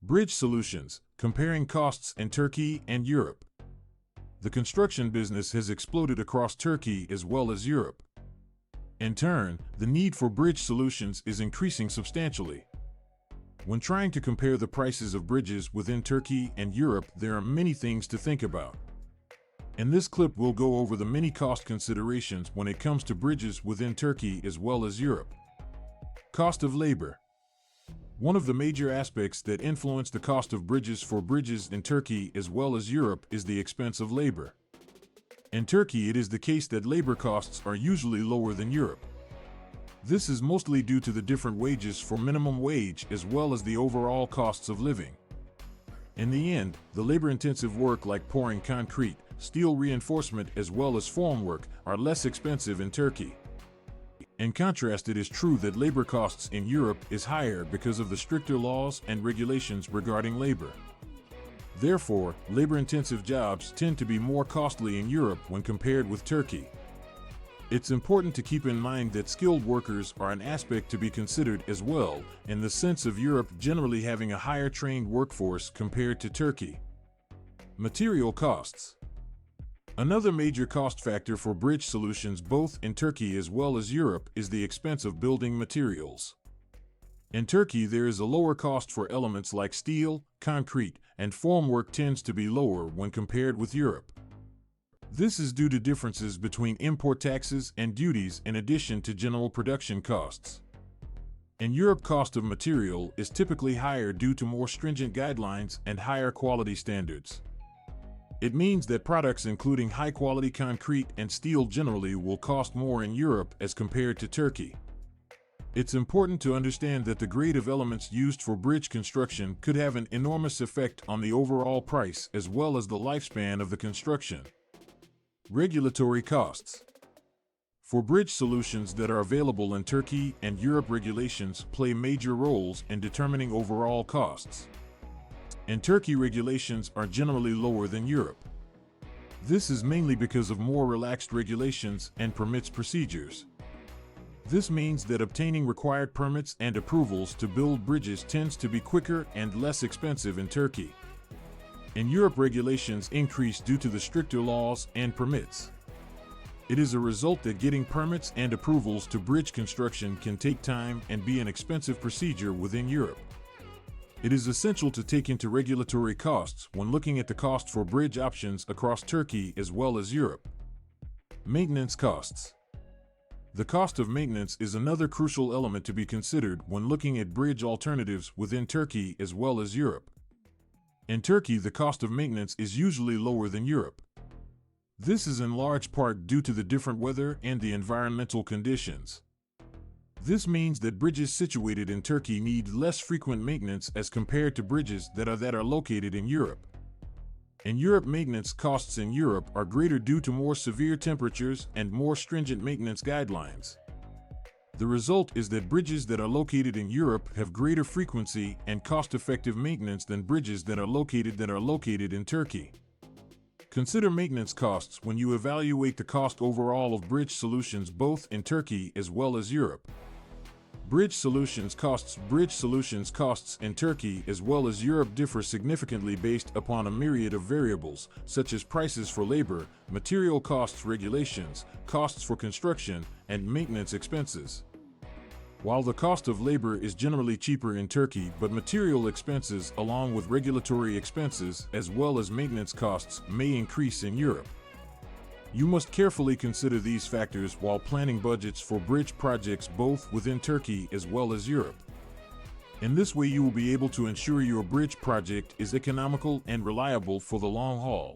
Bridge Solutions, comparing costs in Turkey and Europe. The construction business has exploded across Turkey as well as Europe. In turn, the need for bridge solutions is increasing substantially. When trying to compare the prices of bridges within Turkey and Europe, there are many things to think about. In this clip, we'll go over the many cost considerations when it comes to bridges within Turkey as well as Europe. Cost of labor. One of the major aspects that influence the cost of bridges in Turkey as well as Europe is the expense of labor. In Turkey, it is the case that labor costs are usually lower than Europe. This is mostly due to the different wages for minimum wage as well as the overall costs of living. In the end, the labor-intensive work like pouring concrete, steel reinforcement as well as formwork are less expensive in Turkey. In contrast, it is true that labor costs in Europe is higher because of the stricter laws and regulations regarding labor. Therefore, labor-intensive jobs tend to be more costly in Europe when compared with Turkey. It's important to keep in mind that skilled workers are an aspect to be considered as well, in the sense of Europe generally having a higher trained workforce compared to Turkey. Material costs. Another major cost factor for bridge solutions both in Turkey as well as Europe is the expense of building materials. In Turkey, there is a lower cost for elements like steel, concrete, and formwork tends to be lower when compared with Europe. This is due to differences between import taxes and duties in addition to general production costs. In Europe, cost of material is typically higher due to more stringent guidelines and higher quality standards. It means that products including high-quality concrete and steel generally will cost more in Europe as compared to Turkey. It's important to understand that the grade of elements used for bridge construction could have an enormous effect on the overall price as well as the lifespan of the construction. Regulatory costs. For bridge solutions that are available in Turkey and Europe, regulations play major roles in determining overall costs. In Turkey, regulations are generally lower than Europe. This is mainly because of more relaxed regulations and permits procedures. This means that obtaining required permits and approvals to build bridges tends to be quicker and less expensive in Turkey. In Europe, regulations increase due to the stricter laws and permits. It is a result that getting permits and approvals to bridge construction can take time and be an expensive procedure within Europe. It is essential to take into regulatory costs when looking at the cost for bridge options across Turkey as well as Europe. Maintenance costs. The cost of maintenance is another crucial element to be considered when looking at bridge alternatives within Turkey as well as Europe. In Turkey, the cost of maintenance is usually lower than Europe. This is in large part due to the different weather and the environmental conditions. This means that bridges situated in Turkey need less frequent maintenance as compared to bridges that are located in Europe. In Europe, maintenance costs in Europe are greater due to more severe temperatures and more stringent maintenance guidelines. The result is that bridges that are located in Europe have greater frequency and cost-effective maintenance than bridges that are located in Turkey. Consider maintenance costs when you evaluate the cost overall of bridge solutions both in Turkey as well as Europe. Bridge solutions costs in Turkey as well as Europe differ significantly based upon a myriad of variables, such as prices for labor, material costs, regulations, costs for construction, and maintenance expenses. While the cost of labor is generally cheaper in Turkey, but material expenses along with regulatory expenses as well as maintenance costs may increase in Europe. You must carefully consider these factors while planning budgets for bridge projects both within Turkey as well as Europe. In this way, you will be able to ensure your bridge project is economical and reliable for the long haul.